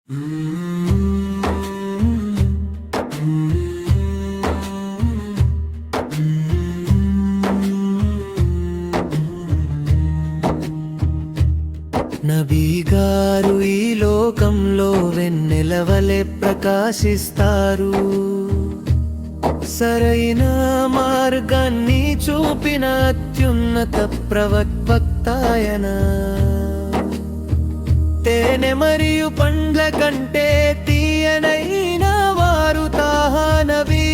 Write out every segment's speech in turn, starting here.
నబీ గారు ఈ లోకంలో వెన్నెలవలె ప్రకాశిస్తారు. సరైన మార్గాన్ని చూపిన అత్యున్నత ప్రవక్తాయన. తేనె మరియు పండ్ల కంటే తీయనైన వారు తాహా నబీ.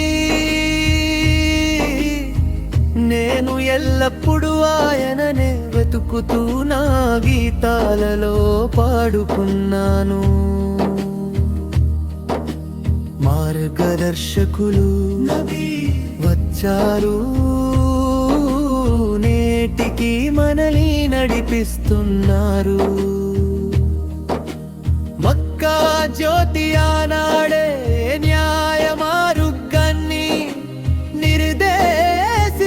నేను ఎల్లప్పుడూ ఆయననే వెతుకుతూ నా గీతాలలో పాడుకున్నాను. మార్గదర్శకులు నబీ వచ్చారు, నేటికి మనల్ని నడిపిస్తున్నారు. మక్కా జ్యోతి ఆనాడే న్యాయ మార్గాన్ని నిర్దేశించింది.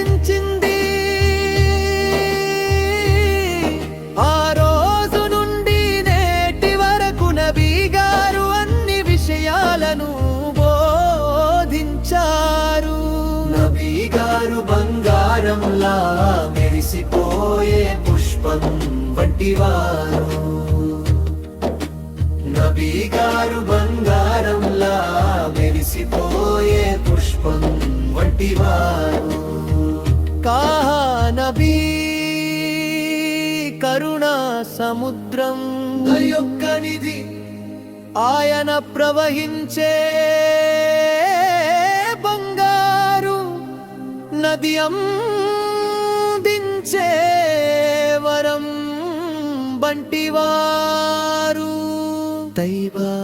ఆ రోజు నుండి నేటి వరకు నబీ గారు అన్ని విషయాలను బోధించారు. నబీ గారు బంగారంలా మెరిసిపోయే పుష్పం వంటివారు. నబీ గారు బంగారంలా మెరిసిపోయే పుష్పం వంటివారు. కాహా నబీ కరుణా సముద్రం యొక్క నిధి. ఆయన ప్రవహించే బంగారు నది, అందించే వరం వంటివారు. తైబా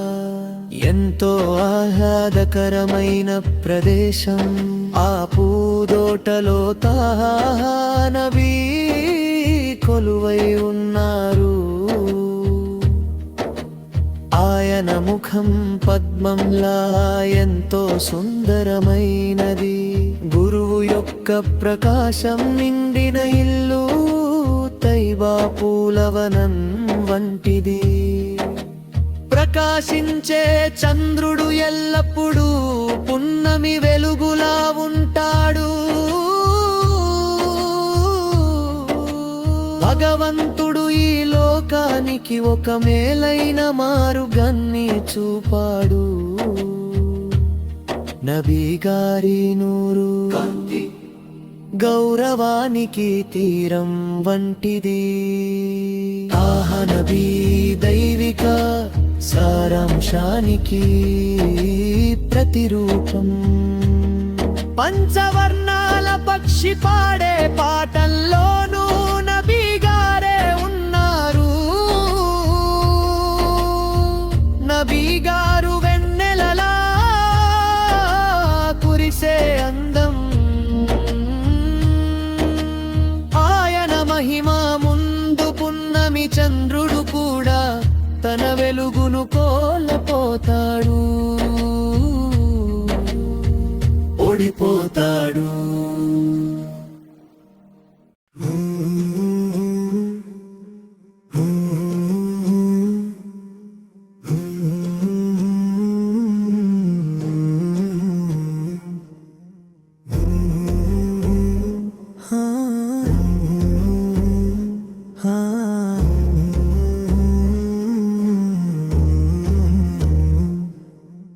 ఎంతో ఆహ్లాదకరమైన ప్రదేశం. ఆ పూదోటలో తాహా నబీ కొలువై ఉన్నారు. ఆయన ముఖం పద్మంలా ఎంతో సుందరమైనది. గురువు యొక్క ప్రకాశం నిండిన ఇల్లు తైబా పూలవనం వంటిది. ప్రకాశించే చంద్రుడు ఎల్లప్పుడూ పున్నమి వెలుగులా ఉంటాడు. భగవంతుడు ఈ లోకానికి ఒక మేలైన మార్గాన్ని చూపాడు. నబీ గారి నూరు గౌరవానికి తీరం వంటిది. తాహా నబీ దైవిక సారాంశానికి ప్రతిరూపం. పంచవర్ణాల పక్షి పాడే పాటల్లోనూ నబీ గారే ఉన్నారు. నబీ గారు వెన్నెలలా కురిసే అందం. ఆయన మహిమ ముందు పున్నమి చంద్రుడు కూడా తన వెలుగును కోల్పోతాడు, ఓడిపోతాడు.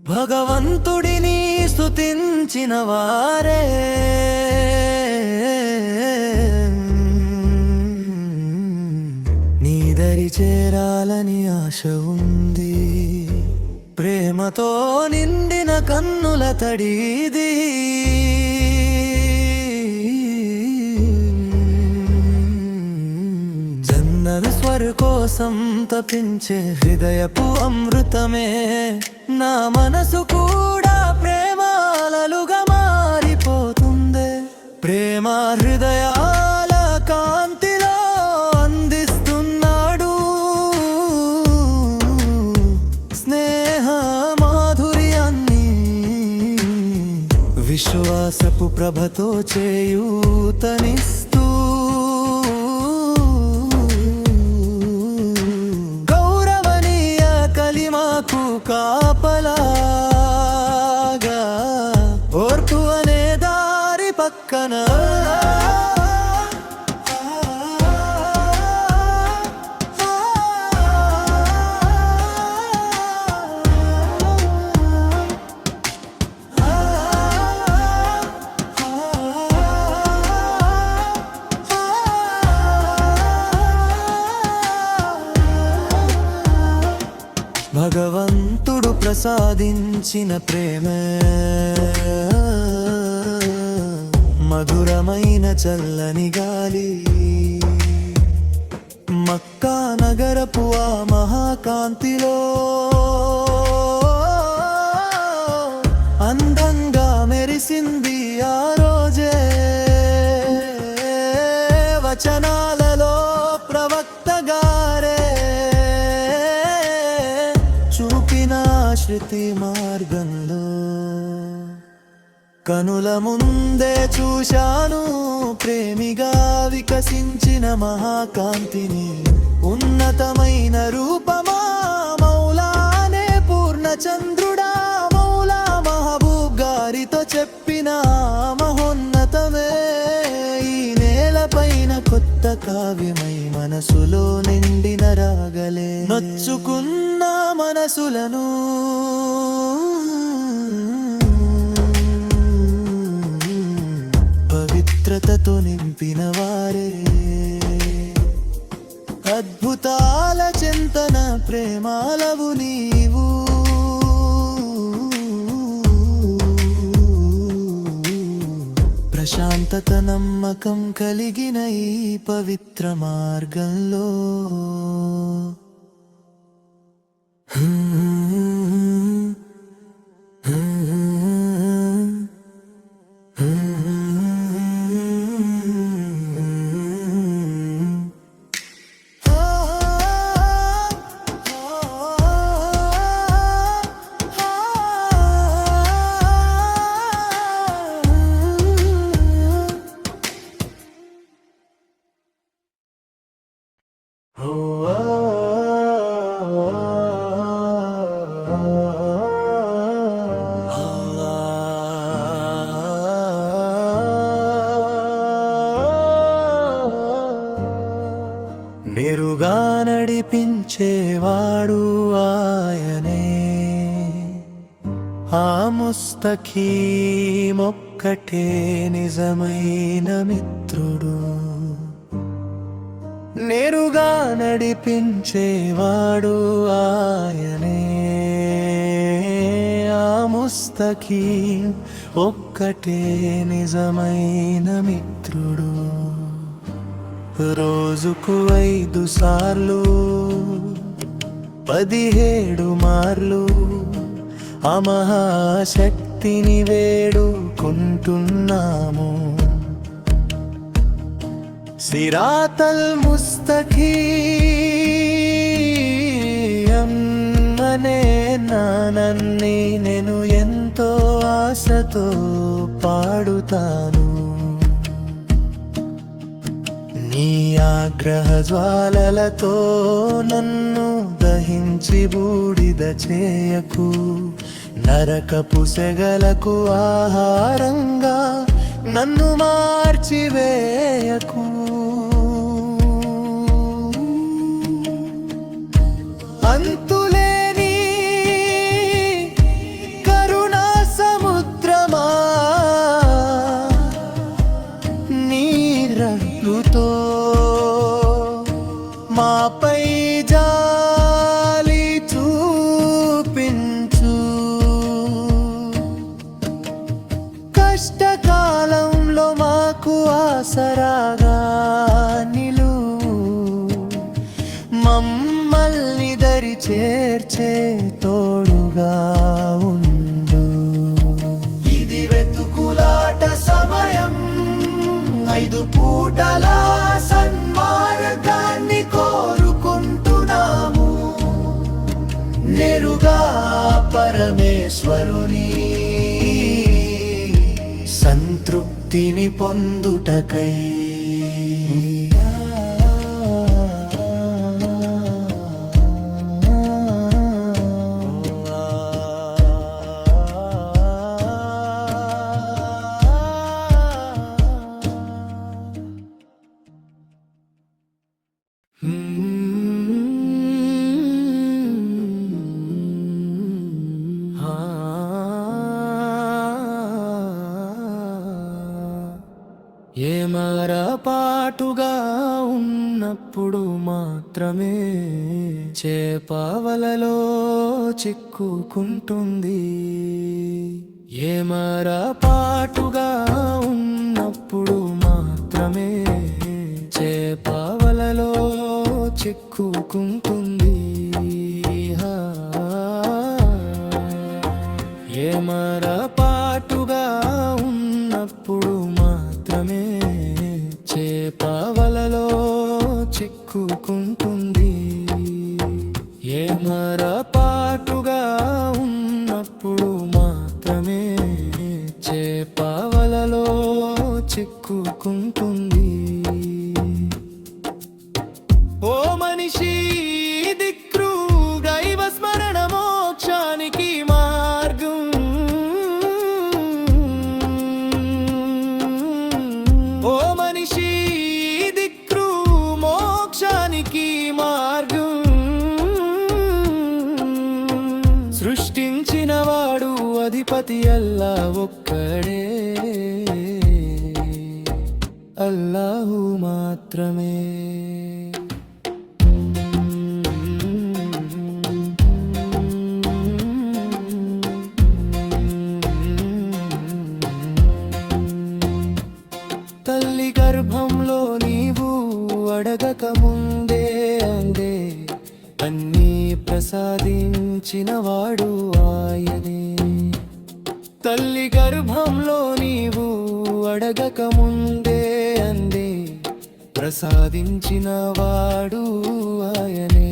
భగవంతుడిని స్తుతించిన వారే నీ దరి చేరాలని ఆశ ఉంది. ప్రేమతో నిండిన కన్నుల తడిది. జన్నత్ స్వర్ కోసం తపించే హృదయపు అమృతమే. నా మనసు కూడా ప్రేమాలలుగా మారిపోతుంది. ప్రేమ హృదయాల కాంతిలో అందిస్తున్నాడు. స్నేహ మాధుర్యాన్ని విశ్వాసపు ప్రభతో చేయూతనిస్తూ గౌరవనీయ కలిమా నాకు కాపలాగా ఓర్పు అనే దారి పక్కన భగవంతుడు ప్రసాదించిన ప్రేమే మధురమైన చల్లని గాలి మక్కా నగరపు ఆ మహాకాంతిలో అందంగా మెరిసింది ఆ రోజే వచనాలలో ప్రవక్త గారే చూపిన శృతి మార్గంలో కనుల ముందే చూశాను ప్రేమిగా వికసించిన మహాకాంతిని ఉన్నతమైన రూపమా మౌలానే పూర్ణచంద్రుడా మౌలా మహబూబ్ గారితో చెప్పిన మహోన్నతమే ఈ నేలపైన కొత్త కావ్యమై మనసులో నిండిన రాగలే నొచ్చుకున్న మనసులను పవిత్రతతో నింపిన వారే అద్భుతాల చింతన ప్రేమాలవు నీవు ప్రశాంతత నమ్మకం కలిగిన ఈ పవిత్ర మార్గంలో నేరుగా నడిపించేవాడు ఆయనే ఆ ముస్తఖీం ఒక్కటే నిజమైన మిత్రుడు నేరుగా నడిపించేవాడు ఆయనే ఆ ముస్తఖీం ఒక్కటే నిజమైన మిత్రుడు రోజుకు 5 సార్లు 17 మార్లు ఆ మహాశక్తిని వేడుకుంటున్నాము సిరాతల్ ముస్తఖీం అనే నానన్ని నేను ఎంతో ఆశతో పాడుతాను నీ ఆగ్రహ జ్వాలలతో నన్ను దహించి బూడిద చేయకు నరకపు సెగలకు ఆహారంగా నన్ను మార్చివేయకు అంతులేని కరుణా సముద్రమా నీ రగుతో మాపై జాలి చూపించు కష్టకాలంలో మాకు ఆసరాగా నిలువు మమ్మల్ని దరి చేర్చే తోడుగా ఉండు ఇది వెతుకులాట సమయం 5 పూటల సన్మార్గాన్ని కోరుకుంటున్నాము నేరుగా పరమేశ్వరుని సంతృప్తిని పొందుటకై పాటుగా ఉన్నప్పుడు మాత్రమే చేప వలలో చిక్కుకుంటుంది. ఏమర పాటుగా ఉన్నప్పుడు మాత్రమే చేప వలలో చిక్కుకుంటుంది. ఏమర పాటుగా ఉన్నప్పుడు మాత్రమే చేప వలలో చిక్కుకుంటుంది. ఏమర పాటుగా ఉన్నప్పుడు మాత్రమే చేప వలలో చిక్కుకుంటుంది. ఓ మనిషి, దిక్కు దైవ స్మరణ మోక్షానికి మార్గం. ఓ మనిషి, దిక్కు మోక్షానికి మార్గం. సృష్టించిన వాడు అధిపతి అల్లా ఒక్కడే, అల్లాహు మాత్రమే. తల్లి గర్భంలో నీవు అడగక ముందే అందే అన్నీ ప్రసాదించిన వాడు ఆయనే. తల్లి గర్భంలో నీవు అడగక ముందే అందే ప్రసాదించిన వాడు ఆయనే.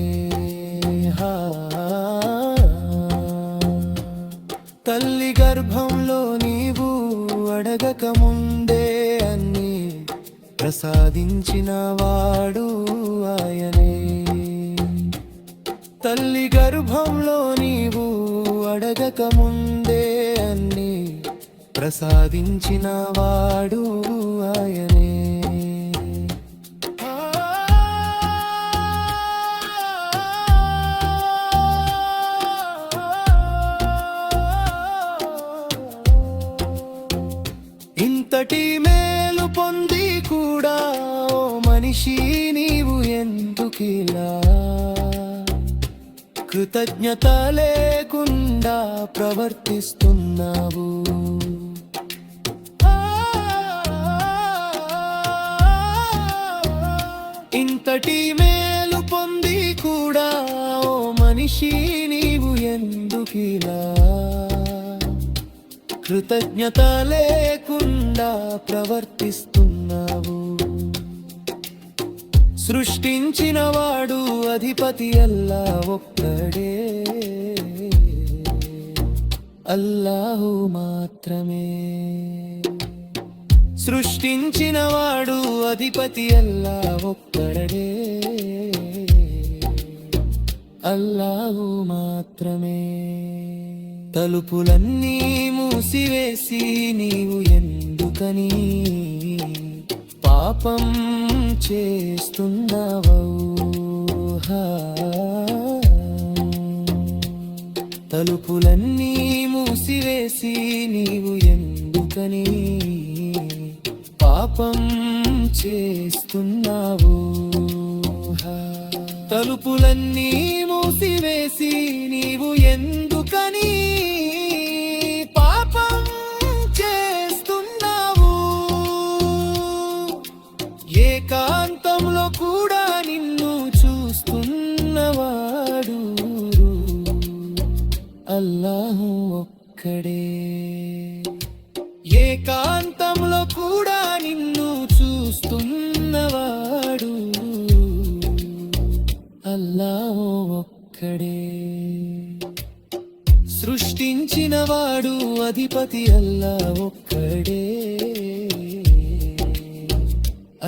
తల్లి గర్భంలో నీవు అడగక ముందే అన్నీ ప్రసాదించిన వాడు ఆయనే. తల్లి గర్భంలో నీవు అడగక ముందే అన్నీ ప్రసాదించిన వాడు ఆయనే. ఇంతటి మేలు పొంది కూడా ఓ మనిషి నీవు ఎందుకిలా కృతజ్ఞత లేకుండా ప్రవర్తిస్తున్నావు? ఇంతటి మేలు పొంది కూడా ఓ మనిషి నీవు ఎందుకిలా కృతజ్ఞత లేకుండా ప్రవర్తిస్తున్నావు? సృష్టించిన వాడు అధిపతి అల్లా ఒక్కడే, అల్లాహు మాత్రమే. సృష్టించిన వాడు అధిపతి అల్లా ఒక్కడే, అల్లాహు మాత్రమే. తలుపులన్నీ మూసివేసి నీవు ఎందుకని పాపం చేస్తున్నావు? తలుపులన్నీ మూసివేసి నీవు ఎందుకని పాపం చేస్తున్నావు? తలుపులన్నీ మూసివేసి నీవు ఎందుకని పాపం చేస్తున్నావు? ఏకాంతంలో కూడా నిన్ను చూస్తున్నవాడు అల్లాహు ఒక్కడే. ఏకాంతంలో కూడా నిన్ను చూస్తున్నవాడు అల్లాహు ఒక్కడే. సృష్టించిన వాడు అధిపతి అల్లా ఒక్కడే,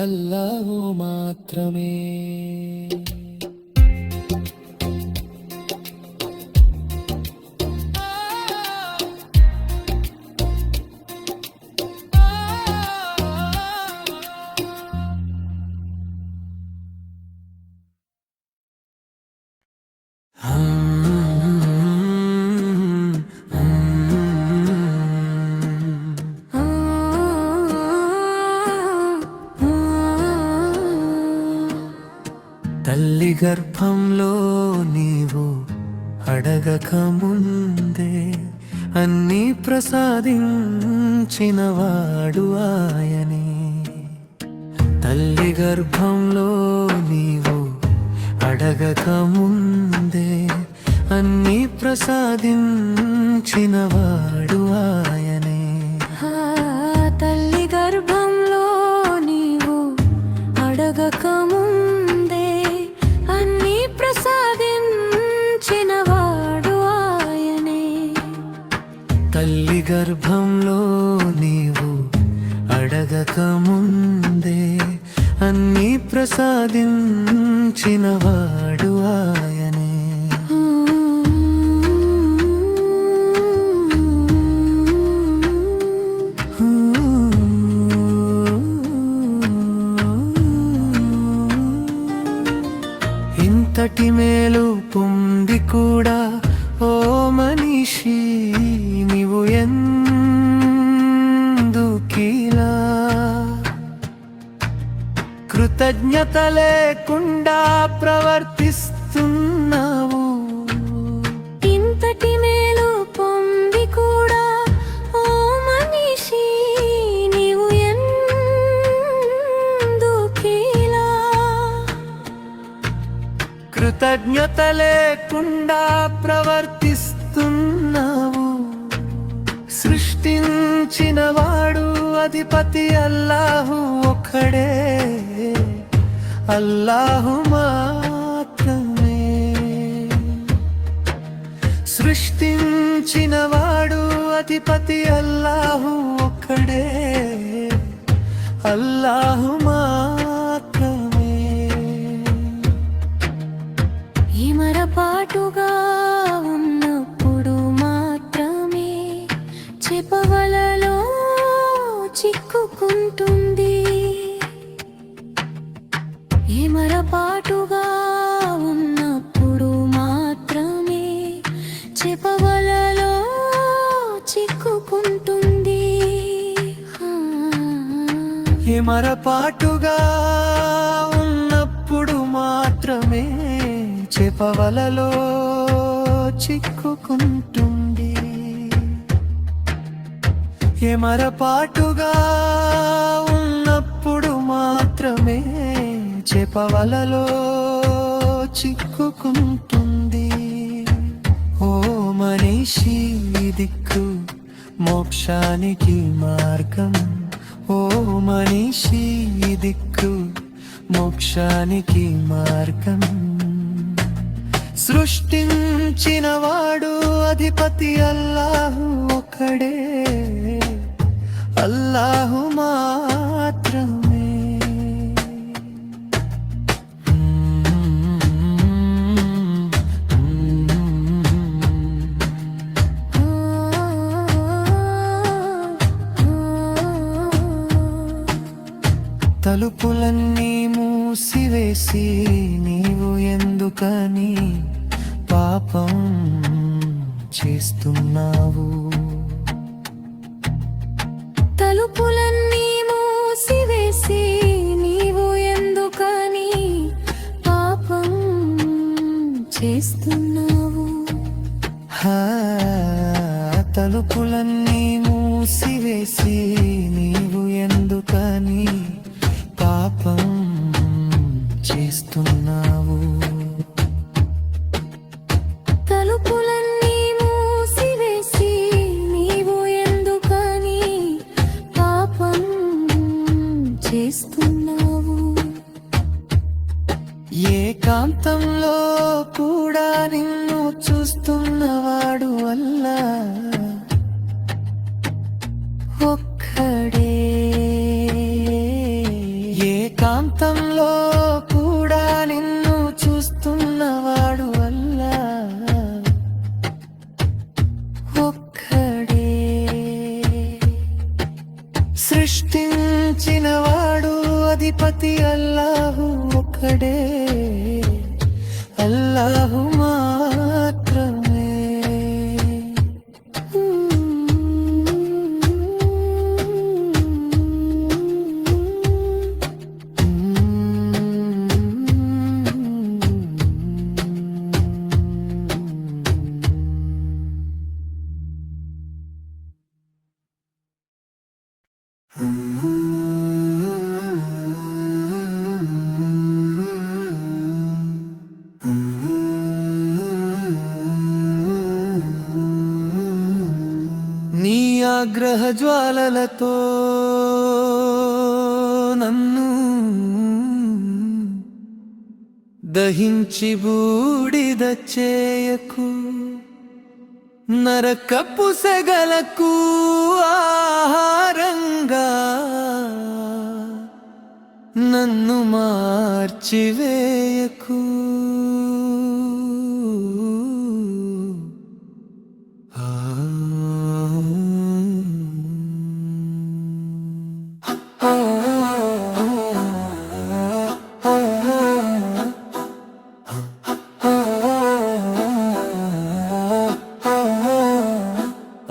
అల్లాహు మాత్రమే. గర్భంలో నీవు అడగక ముందే అన్నీ ప్రసాదించినవాడు ఆయనే. తల్లి గర్భంలో నీవు అడగక ముందే అన్నీ ప్రసాదించినవాడు ఆయనే. తల్లి గర్భంలో నీవు అడగక ముందే అన్నీ ప్రసాదించినవాడు ఆయనే. తల్లి గర్భంలో నీవు అడగక ముందే అన్నీ ప్రసాదించినవాడు ఆయనే. ఇంతటి మేలు పొంది కూడా ఓ మనిషి నీవు ఎందుకీలా కృతజ్ఞత లేకుండా ప్రవర్తిస్తున్నావు? ఇంతటి మేలు పొంది కూడా ఓ మనిషి నీవు ఎందుకీలా కృతజ్ఞత లేకుండా ప్రవర్తిస్తున్నావు? సృష్టించినవాడు అధిపతి అల్లాహు ఒక్కడే, అల్లాహు మాత్రమే. సృష్టించినవాడు అధిపతి అల్లాహు ఒక్కడే, అల్లాహు మాత్రమే. ఇమరపాటుగా ఉన్నప్పుడు మాత్రమే చెపవలలో చిక్కుకుంటుంది. ఇమరపాటుగా ఉన్నప్పుడు మాత్రమే చెపవలలో చిక్కుకుంటుంది. ఇమరపాటుగా ఉన్నప్పుడు మాత్రమే చెపవలలో చిక్కుకుంటుంది. ఎమరపాటుగా ఉన్నప్పుడు మాత్రమే చెపవలలో చిక్కుకుంటుంది. ఓ మనిషి దిక్కు మోక్షానికి మార్గం, ఓ మనిషి దిక్కు మోక్షానికి మార్గం. సృష్టించినవాడు అధిపతి అల్లాహు ఒక్కడే, అల్లాహు మాత్రమే. తలుపులన్నీ మూసివేసి నీవు ఎందుకని పాపం చేస్తున్నావు? తలుపులన్నీ మూసివేసి నీవు ఎందుకని పాపం చేస్తున్నావు? తలుపులన్నీ మూసివేసి నీవు ఎందుకని పాపం చేస్తున్నావు? తలుపులన్నీ మూసివేసి నీవు ఎందుకని పాపం చేస్తున్నావు? ఏకాంతంలో కూడా నిన్ను చూస్తున్నవాడు అల్లాహ్ ఒక్కడే. ఏకాంతంలో కూడా నిన్ను చూస్తున్నవాడు అల్లాహ్ ఒక్కడే. సృష్టించినవాడు అధిపతి అల్లాహు ఒక్కడే, అల్లాహు మాత్రమే. ఆగ్రహ జ్వాలలతో నన్ను దహించి బూడిద చేయకు, నరకపు సెగలకు ఆహారంగా నన్ను మార్చివేయకు.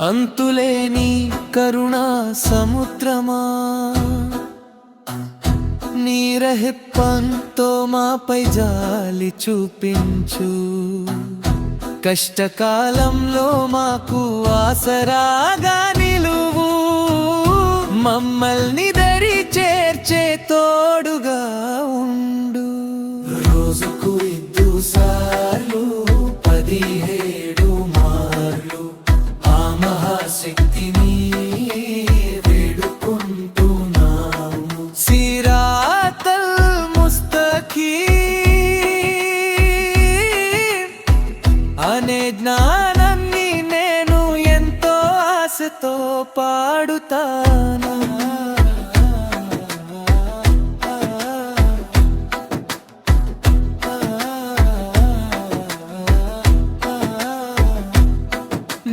అంతులేని కరుణా సముద్రమా, నీరహిప్పంతో మాపై జాలి చూపించు. కష్టకాలంలో మాకు ఆసరాగా నిలువు, మమ్మల్ని దరి చేర్చే తోడుగా ఉండు. రోజుకు 5 సార్లు 17 మార్లు ఆ మహాశక్తిని వేడుకుంటున్నాము. సిరాతల్ ముస్తఖీమ్ అనే జ్ఞానాన్ని నేను ఎంతో ఆశతో పాడుతాను.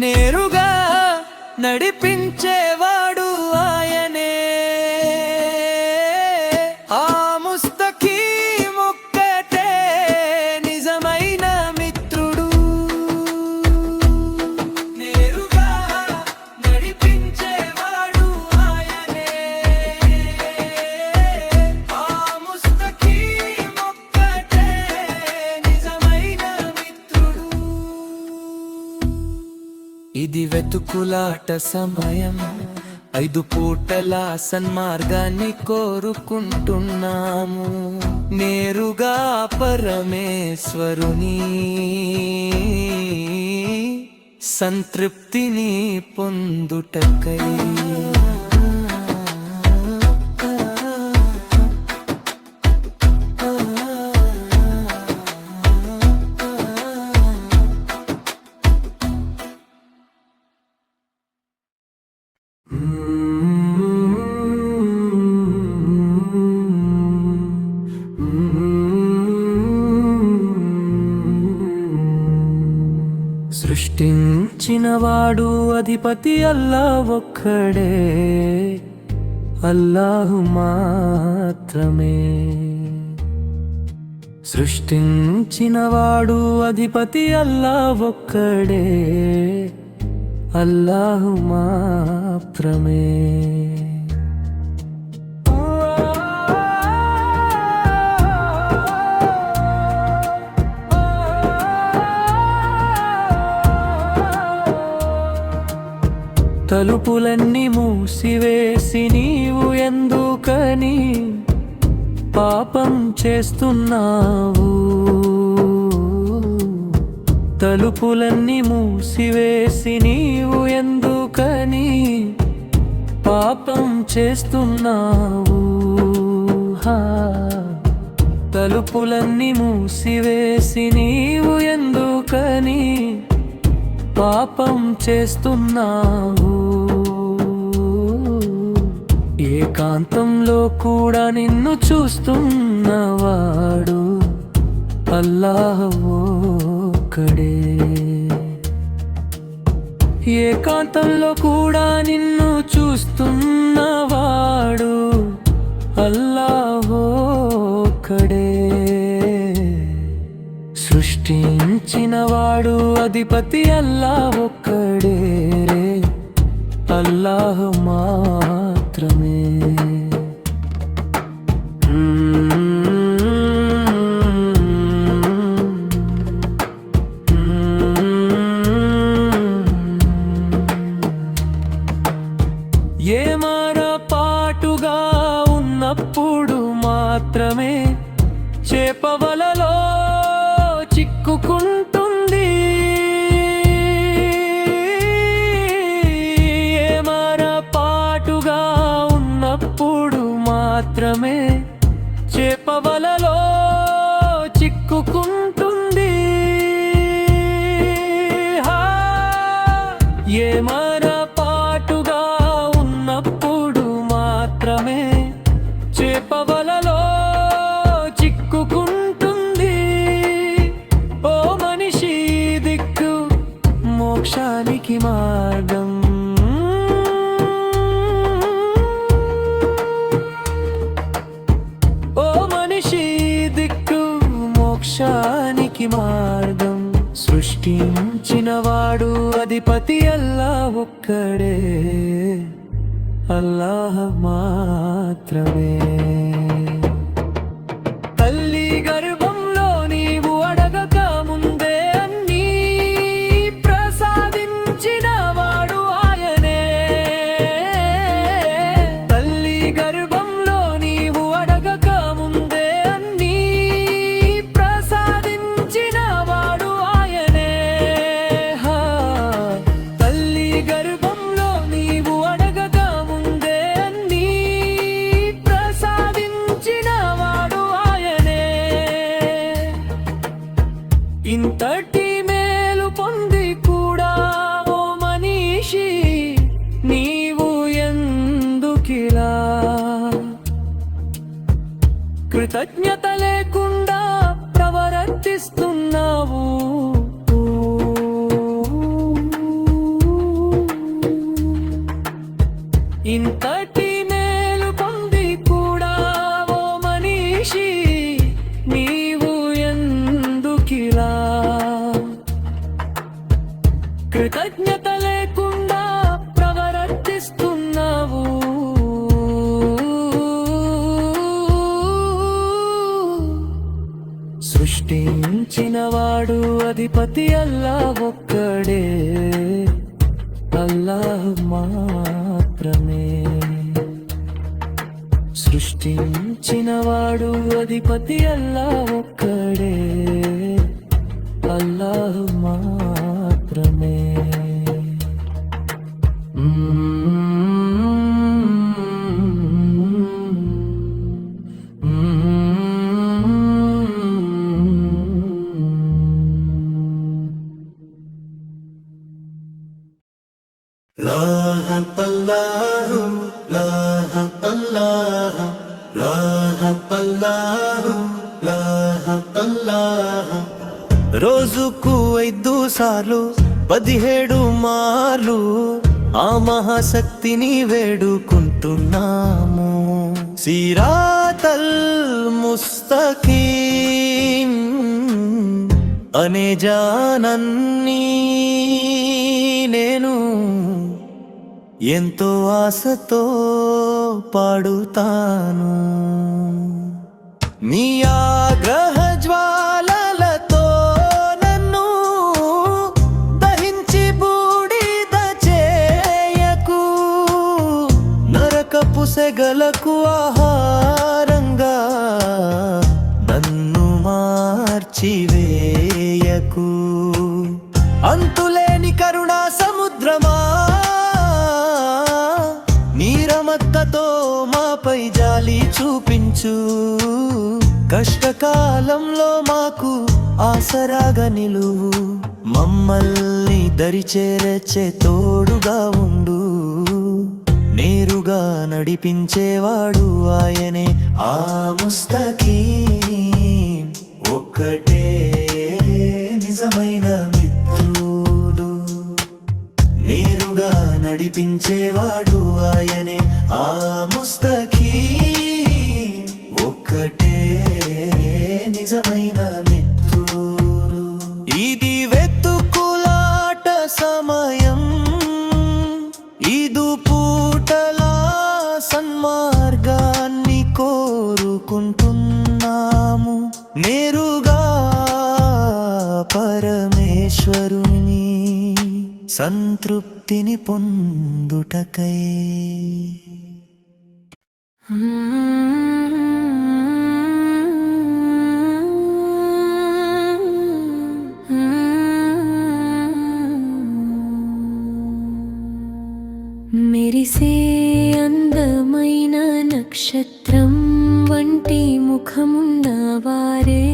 నేరుగా నడిపించేవాడు ఆయనే, ఆ ముస్తఖీమ్ ఒక్కటే నిజమైన మిత్రుడు. నేరుగా నడిపించేవాడు ఆయనే, ఆ ముస్తఖీమ్ ఒక్కటే నిజమైన మిత్రుడు. ఇది వెతుకులాట సమయం, 5 పూటల సన్మార్గాన్ని కోరుకుంటున్నాము. నేరుగా పరమేశ్వరుని సంతృప్తిని పొందుటకై. సృష్టించినవాడు అధిపతి అల్లాహ్ ఒక్కడే, అల్లాహు మాత్రమే. సృష్టించినవాడు అధిపతి అల్లాహ్ ఒక్కడే, అల్లాహు మాత్రమే. తలుపులన్నీ మూసివేసి నీవు ఎందుకని పాపం చేస్తున్నావు? తలుపులన్నీ మూసివేసి నీవు ఎందుకని పాపం చేస్తున్నావు? తలుపులన్నీ మూసివేసి నీవు ఎందుకని పాపం చేస్తున్నావు? ఏకాంతంలో కూడా నిన్ను చూస్తున్నవాడు అల్లాహ్ ఒక్కడే. ఏకాంతంలో కూడా నిన్ను చూస్తున్నవాడు అల్లాహ్ ఒక్కడే. సృష్టించినవాడు అధిపతి అల్లాహ్ ఒక్కడే, అల్లాహ్ మాత్రమే. ఏమరపాటుగా ఉన్నప్పుడు మాత్రమే చేపవలలో చిక్కుకుంటుంది. ఏమర పాటుగా ఉన్నప్పుడు మాత్రమే చేపవలలో చిక్కుకుంటుంది. ఓ మనిషి దిక్కు మోక్షానికి మార్గం. ఓ మనిషి దిక్కు మోక్షానికి మార్గం. సృష్టించినవాడు అధిపతి అల్లాహ్ ఒక్కడే, అల్లాహ్ మాత్రమే. తల్లి గర్భంలో నీవు అడగక ముందే అన్నీ ప్రసాదించినవాడు ఆయనే. తల్లి గర్భంలో నీవు అడగక ముందే అన్నీ ప్రసాదించినవాడు ఆయనే. తల్లి గర్భంలో నీవు అడగక ముందే అన్నీ ప్రసాదించినవాడు ఆయనే. ఇంతటి మేలు పొంది కూడా ఓ మనిషి నీవు ఎందుకిలా కృతజ్ఞత లేకుండా ప్రవర్తిస్తున్నావు? ఇంతటి మేలు పొంది కూడా ఓ మనిషి నీవు ఎందుకిలా కృతజ్ఞత లేకుండా ప్రవర్తిస్తున్నావు? సృష్టించినవాడు అధిపతి అల్లాహ్ ఒక్కడే, అల్లాహ్ మాత్రమే. సృష్టించినవాడు అధిపతి అల్లాహ్ ఒక్కడే, అల్లాహ్ మాత్రమే. రోజుకు 5 సార్లు 17 మార్లు ఆ మహాశక్తిని వేడుకుంటున్నాము. సిరాతల్ ముస్తకీం అనే జానన్ని నేను ఎంతో ఆశతో పాడుతాను. నీ ఆగ్రహ జ్వాలలతో నన్ను దహించి బూడిద చేయకు. నరకపు సెగలకు ఆహారంగా నన్ను మార్చివేయకు. అంతులేని కరుణా సముద్రమా, నీరమత్తతో మాపై జాలి చూపించు. కష్టకాలంలో మాకు ఆసరాగా నిలువు. మమ్మల్ని దరిచేరచే తోడుగా ఉండు. నేరుగా నడిపించేవాడు ఆయనే. ఆ ముస్తకీం ఒక్కటే నిజమైన మిత్రుడు. నేరుగా నడిపించేవాడు ఆయనే. ఆ ముస్తకీం ఒక్కటే నిజమైన మిత్రుడు. ఇది వెతుకులాట సమయం, ఇదు పూటలా సన్మార్గాన్ని కోరుకుంటున్నాము. నేరుగా పరమేశ్వరుని సంతృప్తిని పొందుటకై. మెరిసే అందమైన నక్షత్రం వంటి ముఖమున్నవారే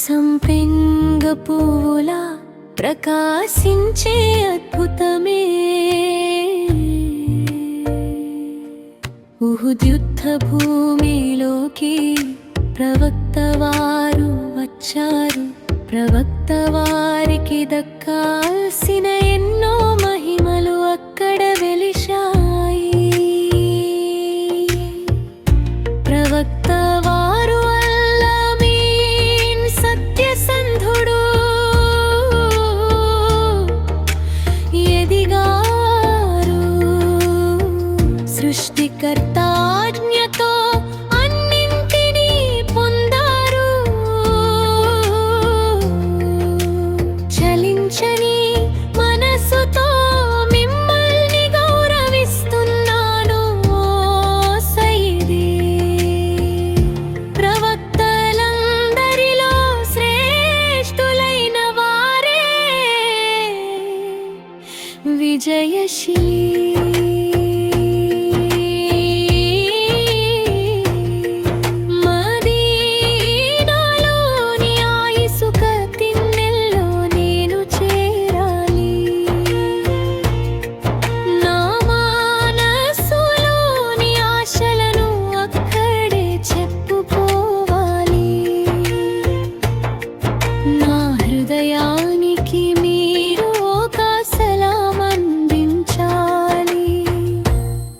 సంపెంగ పువ్వులా ప్రకాశించే అద్భుతమే ఉహుద్ యుద్ధ భూమిలోకి ప్రవక్త వారు వచ్చారు. ప్రవక్త వారికి దక్కాల్సిన ఎన్నో మహిమలు అక్కడ వెలిశాయి. ప్రవక్త వారు అల్లామీన్ సత్యసంధుడు ఎదిగారు. సృష్టికర్త ఆజ్ఞతో అన్నింటినీ పొందారు. చలించని మనసుతో మిమ్మల్ని గౌరవిస్తున్నాను ఓ సయ్యిదీ. ప్రవక్తలందరిలో శ్రేష్ఠులైన వారే విజయశీలి. మదీనాలోని ఆ ఇసుక తిన్నెల్లో నేను చేరాలి. నా మనసులోని ఆశలను అక్కడే చెప్పుకోవాలి. నా హృదయానికి మీరు ఒక సలాం అందించాలి.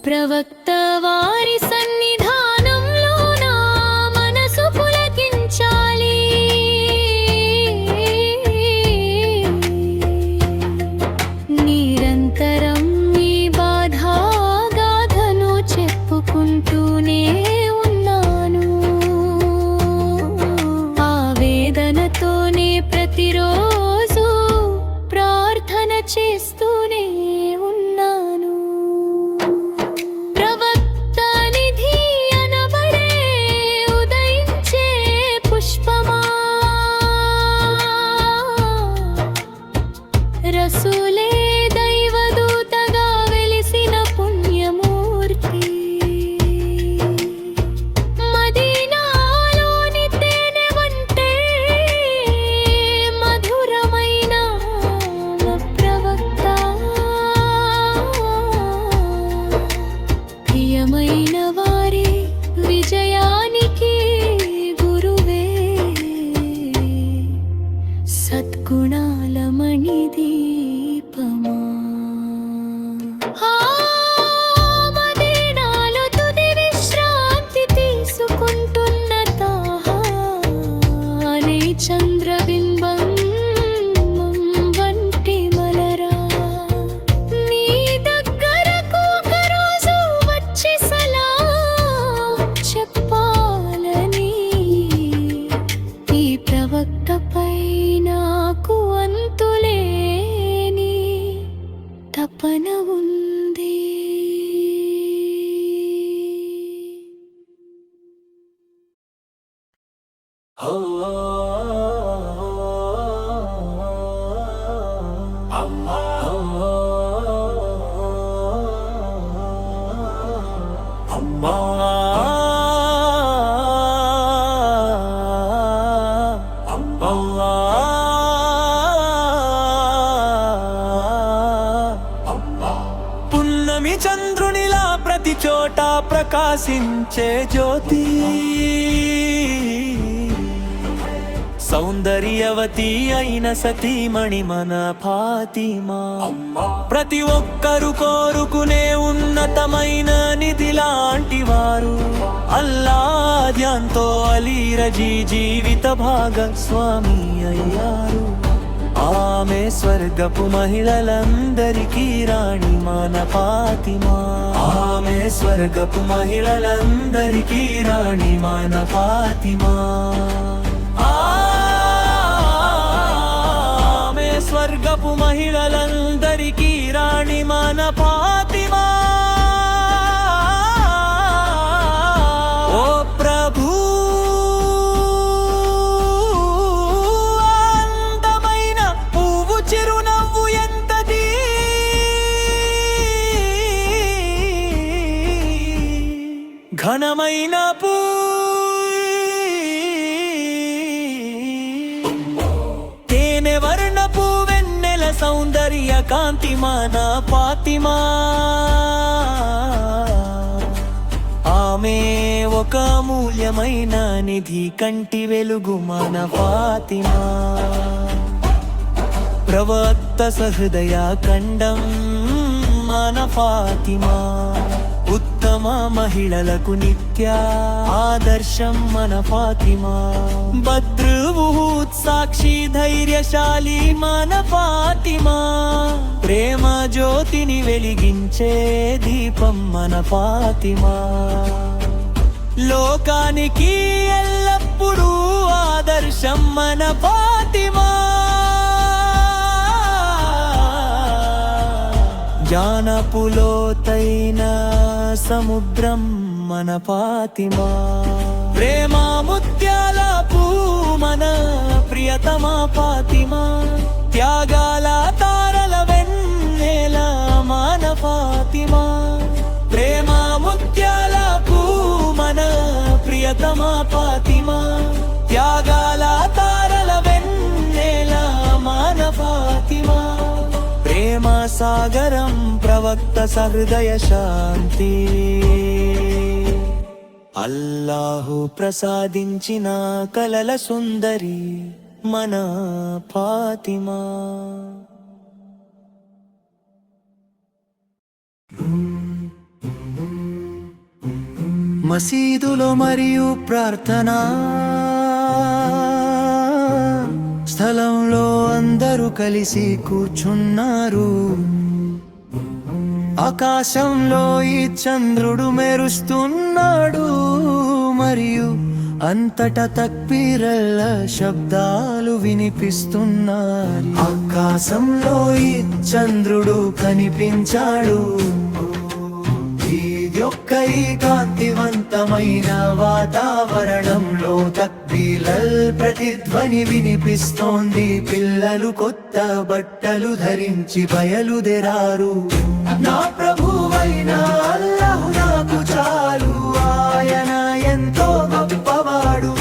ప్రవక్త వారి సన్నిధానంలో నా మనసు పులకించాలి. నిరంతరం ఈ బాధాగాథను చెప్పుకుంటూనే ఉన్నాను. ఆ వేదనతోనే ప్రతిరోజు ప్రార్థన చేస్తూనే ఉన్నాను. ప్రవక్త నిధి అనబడే ఉదయించే పుష్పమా, రసూలే దైవదూతగా వెలిసిన పుణ్యమూర్తి. మదీనాలోని తేనె వంటే మధురమైన ప్రవక్త. ప్రియమైన వారే విజయానికి గురువే. సద్గుణాల మణిదీపమా. మదీనాలో తుది విశ్రాంతి తీసుకుంటున్న తాహా అనే చంద్రబింబం వంటి మలరా. నీ దగ్గరకు ఒకరోజు వచ్చి సలాం చెప్పాలని ఈ ప్రవక్తపై నాకు అంతులేని తపన ఉంది. పున్నమి చంద్రునిలా ప్రతి చోట ప్రకాశించే జ్యోతి. సౌందర్యవతి అయిన సతీమణి మన ఫాతిమా. ప్రతి ఒక్కరు కోరుకునే ఉన్నతమైన నిధి లాంటి వారు. అల్లా ధ్యాన్తో అలీ రజీ జీవిత భాగస్వామి అయ్యారు. ఆమె స్వర్గపు మహిళలందరికీ రాణి మన ఫాతిమా. ఆమె స్వర్గపు మహిళలందరికీ రాణి మన ఫాతిమా. ఆమె స్వర్గపు మహిళలందరికీ రాణి మన ఫాతిమా. ఓ ప్రభు, అందమైన పువ్వు చిరునవ్వు ఎంతది. ఘనమైన సౌందర్య కాంతి మన ఫాతిమా. ఆమె ఒక అమూల్యమైన నిధి, కంటి వెలుగు మన ఫాతిమా. ప్రవక్త సహృదయ ఖండం మన ఫాతిమా. ఉత్తమ మహిళలకు నిత్య ఆదర్శం మన ఫాతిమా. బద్రువుహూద్ సాక్షి ధైర్యశాలి మన ఫాతిమా. ప్రేమ జ్యోతిని వెలిగించే దీపం మన ఫాతిమా. లోకానికి ఎల్లప్పుడూ ఆదర్శం మన ఫాతిమా. జానపులోతైన సముద్రం మన ఫాతిమా. ప్రేమ ముత్యాల పూ మన ప్రియతమా ఫాతిమా. త్యాగాల తారల వెన్నెల మన ఫాతిమా. ప్రేమ ముత్యాల పూ మన ప్రియతమా ఫాతిమా. త్యాగాల తారల వెన్నెల మన ఫాతిమా. ప్రేమ సాగరం ప్రవక్త సహృదయ శాంతి. అల్లాహు ప్రసాదించిన కలల సుందరి మన ఫాతిమా. మసీదులో మరియు ప్రార్థనా స్థలంలో అందరూ కలిసి కూర్చున్నారు. ఆకాశంలో ఈ చంద్రుడు మెరుస్తున్నాడు మరియు అంతటా తక్బీరల శబ్దాలు వినిపిస్తున్నాయి. ఆకాశంలో ఈ చంద్రుడు కనిపించాడు. యొక్క ఈ కాంతివంతమైన వాతావరణంలో తక్బీరల్ ప్రతిధ్వని వినిపిస్తోంది. పిల్లలు కొత్త బట్టలు ధరించి బయలుదేరారు. నా ప్రభువైన అల్లాహు నాకు చాలు, ఆయన ఎంతో గొప్పవాడు.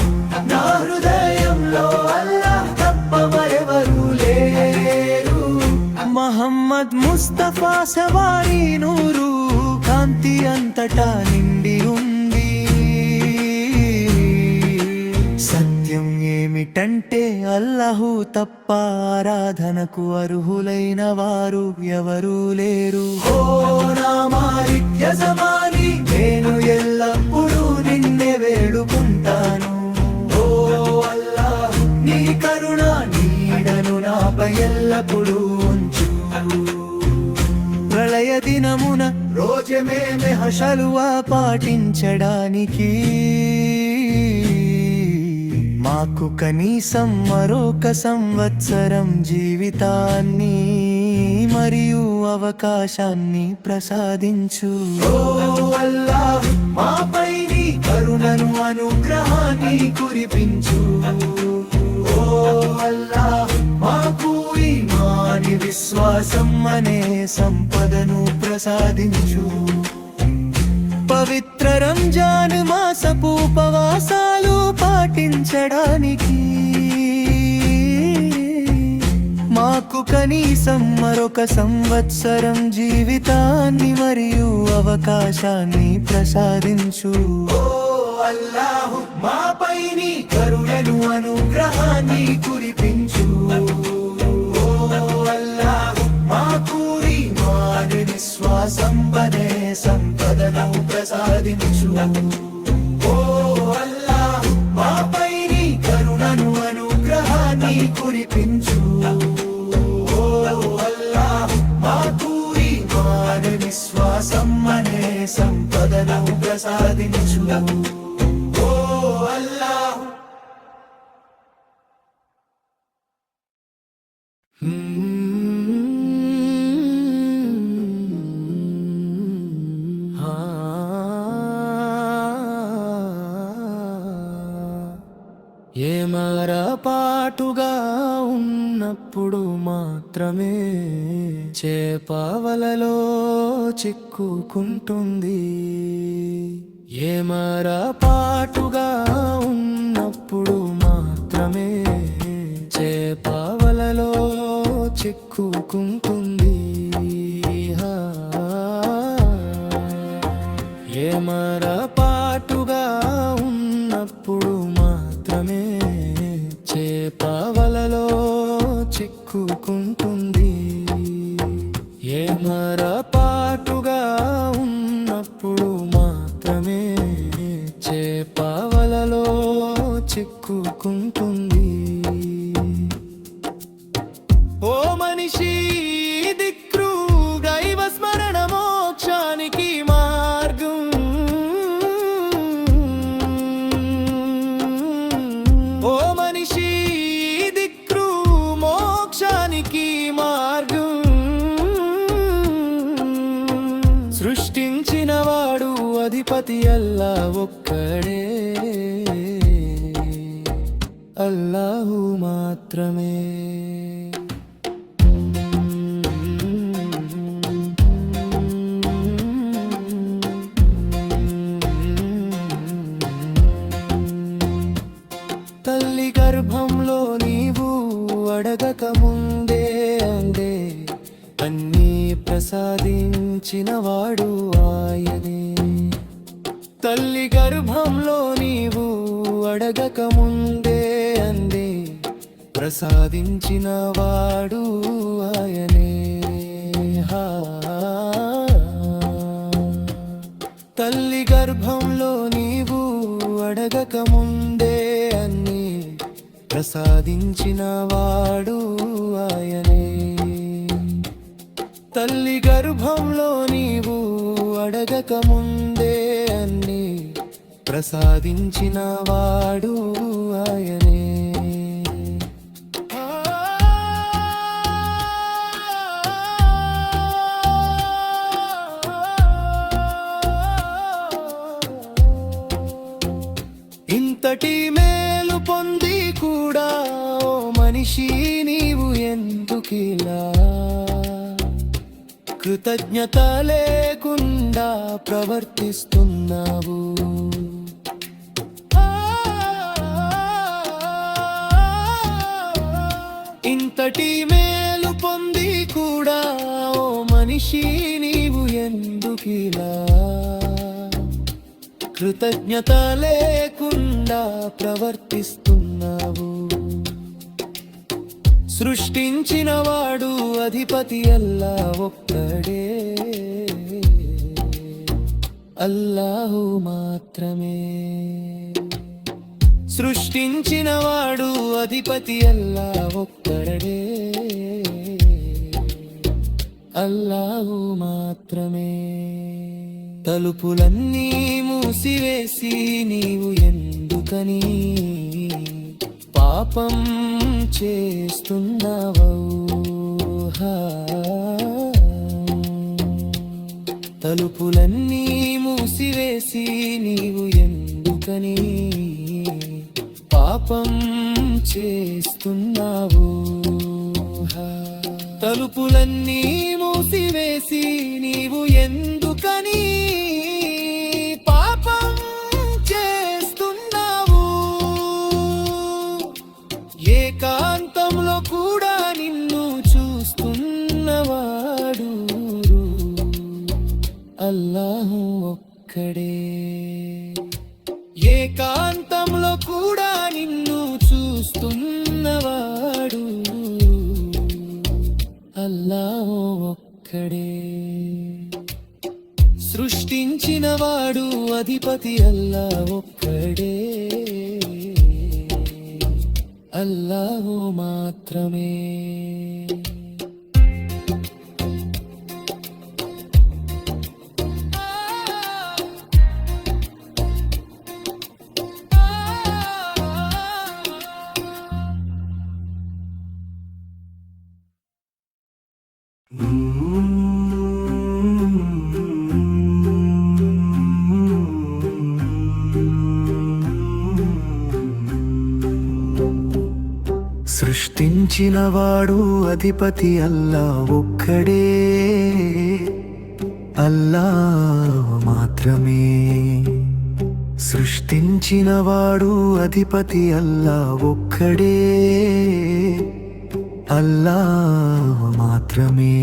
నా హృదయంలో అల్లాహ్ తప్ప మరెవరు లేరు. మహమ్మద్ ముస్తఫా సవారీ నూరు కాంతి అంతటా నిండి ఉంది. సత్యం ఏమిటంటే అల్లాహు తప్ప ఆరాధనకు అర్హులైన వారు ఎవరూ లేరు. ఓ నా మాలిక్ యజమాని, నేను ఎల్లప్పుడూ నిన్నే వేడుకుంటాను. ఓ అల్లాహ్, నీ కరుణ నీడను నాపై ఎల్లప్పుడూ ఉంచు. ప్రళయ దినమున రోజమే హషలువా పాటించడానికి మాకు కనీసం మరొక సంవత్సరం జీవితాన్ని మరియు అవకాశాన్ని ప్రసాదించు. ఓ అల్లాహ్, మాపై నీ కరుణను అనుగ్రహాన్ని కురిపించు. ఓ అల్లాహ్, మాకు ఈమాని విశ్వాసం అనే సంపదను ప్రసాదించు. పవిత్ర రంజాన్ మాసపు ఉపవాసాలు పాటించడానికి మాకు కనీసం మరొక సంవత్సరం జీవితాన్ని మరియు అవకాశాన్ని ప్రసాదించు. ఓ అల్లాహు, మాపై నీ కరుణను అనుగ్రహాన్ని కురిపించు. ఓ అల్లాహు, మాకు ఈమాన్ విశ్వాసం అనే సంపదను ప్రసాదించు. ఓ అల్లాహు, మాపై నీ కరుణను అనుగ్రహాన్ని కురిపించు. ఓ అల్లాహు, మాకు ఈమాన్ విశ్వాసం అనే సంపదను ప్రసాదించు. ఓ అల్లాహు. ఏమరపాటుగా ఉన్నప్పుడు మాత్రమే చేపవలలో చిక్కుకుంటుంది. ఏమరపాటుగా ఉన్నప్పుడు మాత్రమే చేపవలలో చిక్కుకుంటుంది. ఏమరపాటుగా ఉన్నప్పుడు మాత్రమే చేప వలలో చిక్కుకుంటుంది. ఏమరపాటుగా ఉన్నప్పుడు మాత్రమే చేప వలలో చిక్కుకుంటుంది. ఓ మనిషి, దిక్కు దైవ స్మరణ మోక్షానికి మార్గం. ఓ మనిషి, దిక్కు మోక్షానికి మార్గం. సృష్టించిన వాడు అధిపతి అల్లా ఒక్కడే, అల్లాహు మాత్రమే. తల్లి గర్భంలో నీవు అడగక ముందే అందే అన్నీ ప్రసాదించిన వాడు ఆయనే. తల్లి గర్భంలో నీవు అడగక ముందే అందే ప్రసాదించిన వాడు ఆయనే. తల్లి గర్భంలో నీవు అడగక ముందే అన్నీ ప్రసాదించిన వాడు ఆయనే. తల్లి గర్భంలో నీవు అడగక ముందే అన్నీ ప్రసాదించిన వాడు ఆయనే. ఇంతటి మేలు పొంది కూడా ఓ మనిషి నీవు ఎందుకిలా కృతజ్ఞత లేకుండా ప్రవర్తిస్తున్నావు? ఇంతటి మేలు పొంది కూడా ఓ మనిషి నీవు ఎందుకిలా కృతజ్ఞత లేకుండా ప్రవర్తిస్తున్నావు? సృష్టించిన వాడు అధిపతి అల్లా ఒక్కడే, అల్లాహు మాత్రమే. సృష్టించిన వాడు అధిపతి అల్లా ఒక్కడే, అల్లాహు మాత్రమే. తలుపులన్నీ మూసివేసి నీవు ఎందుకని పాపం చేస్తున్నావు? తలుపులన్నీ మూసివేసి నీవు ఎందుకని పాపం చేస్తున్నావు? తలుపులన్నీ మూసివేసి నీవు ఎందుకని పాపం చేస్తున్నావు? ఏకాంతంలో కూడా నిన్ను చూస్తున్నవాడు అల్లాహు ఒక్కడే. ఏకాంతంలో కూడా నిన్ను చూస్తున్నవాడు అల్లాహు ఒక్కడే. సృష్టించిన వాడు అధిపతి అల్లా ఒక్కడే, అల్లాహు మాత్రమే. సృష్టించిన వాడు అధిపతి అల్లా ఒక్కడే, అల్లా మాత్రమే. సృష్టించిన వాడు అధిపతి అల్లా ఒక్కడే, అల్లా మాత్రమే.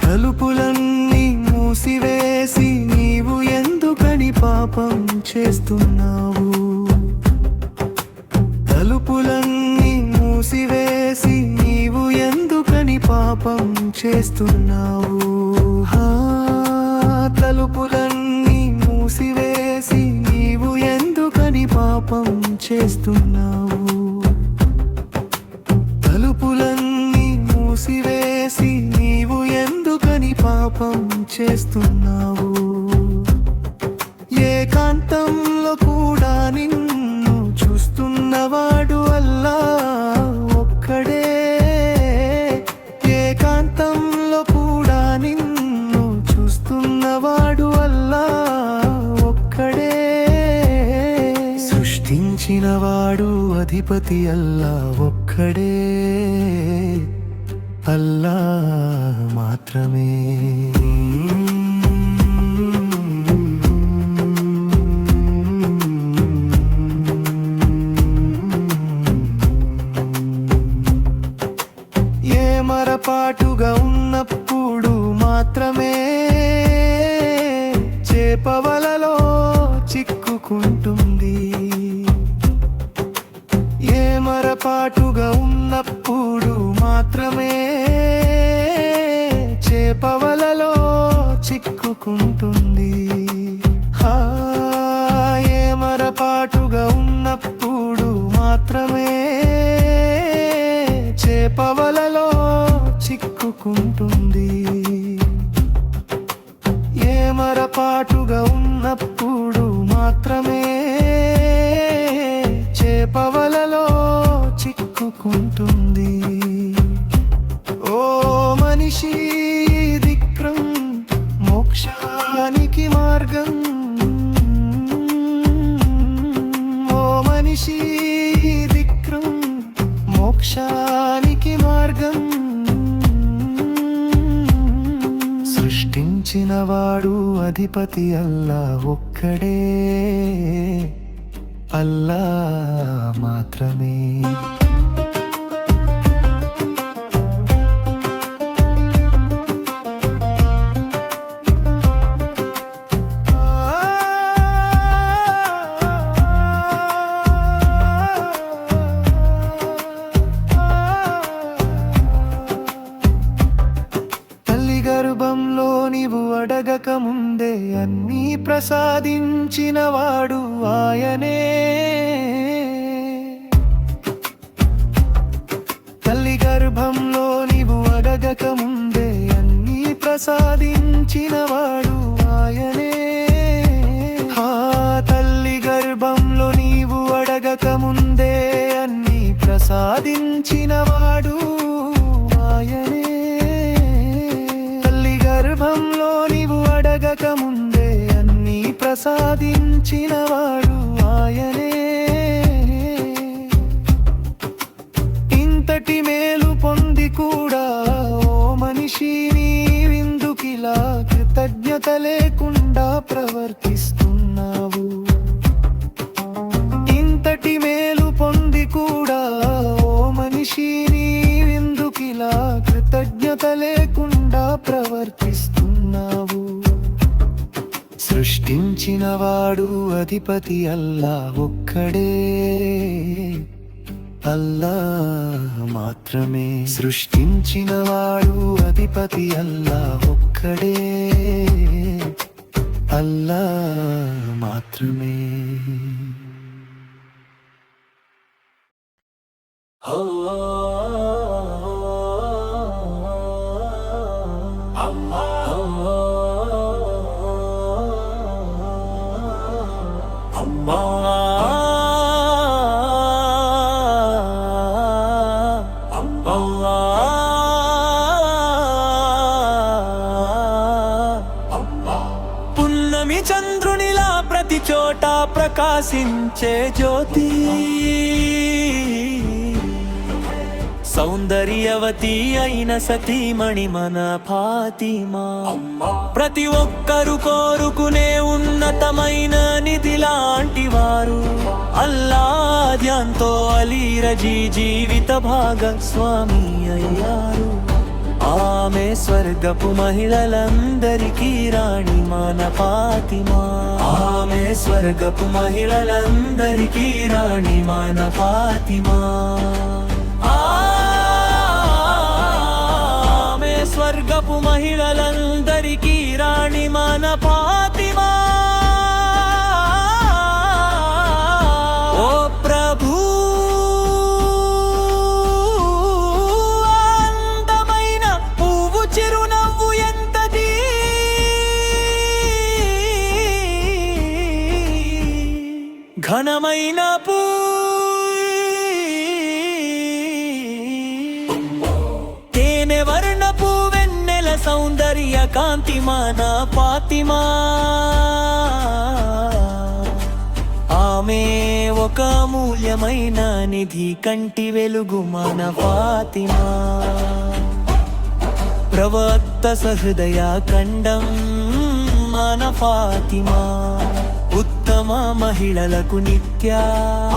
తలుపులన్నీ మూసివేసి నీవు ఎందుకని పాపం చేస్తున్నావు? తలుపులన్నీ మూసివేసి నీవు ఎందుకని పాపం చేస్తున్నావు? తలుపులన్నీ మూసివేసి నీవు ఎందుకని పాపం చేస్తున్నావు? తలుపులన్నీ మూసివేసి నీవు ఎందుకని పాపం చేస్తున్నావు? ఏకాంతంలో కూడా నిన్ను చూస్తున్నవాడు అల్లా ఒక్కడే. ఏకాంతంలో కూడా నిన్ను చూస్తున్నవాడు అల్లా ఒక్కడే. సృష్టించినవాడు అధిపతి అల్లా ఒక్కడే, అల్లా మాత్రమే. మరపాటుగా ఉన్నప్పుడు మాత్రమే చేపవలలో చిక్కుకుంటుంది. మరపాటుగా ఉన్నప్పుడు మాత్రమే చేపవలలో చిక్కుకుంటుంది. మరపాటుగా ఉన్నప్పుడు మాత్రమే చేపవలలో చిక్కుకుంటుంది. మరపాటుగా ఉన్నప్పుడు మాత్రమే చేపవలలో చిక్కుకుంటుంది. ఓ మనిషి, దిక్రం మోక్షానికి మార్గం. ఓ మనిషి, దిక్రం మోక్షానికి మార్గం. సృష్టించినవాడు అధిపతి అల్లా ఒక్కడే, అల్లా మాత్రమే. గర్భంలో నీవు అడగక ముందే అన్నీ ప్రసాదించినవాడు ఆయనే. తల్లి గర్భంలో నీవు అడగక ముందే అన్నీ ప్రసాదించినవాడు ఆయనే. తల్లి గర్భంలో నీవు అడగక ముందే అన్నీ ప్రసాదించినవాడు ఆయనే. గర్భంలో నీవు అడగక ముందే అన్నీ ప్రసాదించినవాడు ఆయనే. ఇంతటి మేలు పొంది కూడా ఓ మనిషి నీవిందుకిలా కృతజ్ఞత లేకుండా ప్రవర్తిస్తున్నావు? ఇంతటి మేలు పొంది కూడా ఓ మనిషి నీవిందుకిలా కృతజ్ఞత లేకుండా ప్రవర్తిస్తున్నావు? సృష్టించినవాడు అధిపతి అల్లా ఒక్కడే, అల్లా మాత్రమే. సృష్టించినవాడు అధిపతి అల్లా ఒక్కడే, అల్లా మాత్రమే. పున్నమి చంద్రునిలా ప్రతి చోట ప్రకాశించే జ్యోతి, సౌందర్యవతి అయిన సతీమణి మన ఫాతిమా. ప్రతి ఒక్కరు కోరుకునే ఉన్నతమైన నిధి లాంటి వారు అల్లా ధ్యాన్తో అలీ రజీ జీవిత భాగస్వామి అయ్యారు. ఆమె స్వర్గపు మహిళలందరికీ రాణి మన ఫాతిమా. ఆమె స్వర్గపు మహిళలందరికీ రాణి మన ఫాతిమా. ఆమె స్వర్గపు మహిళలందరికీ రాణి మన ఫాతిమా. ఓ ప్రభు, అందమైన పువ్వు చిరునవ్వు ఎంతది, ఘనమైన తేనె వర్ణపు వెన్నెల సౌందర్య కాంతి మన ఫాతిమా. ఆమె ఒక అమూల్యమైన నిధి, కంటి వెలుగు మన ఫాతిమా. ప్రవక్త సహృదయ ఖండం మన ఫాతిమా. ఉత్తమ మహిళలకు నిత్య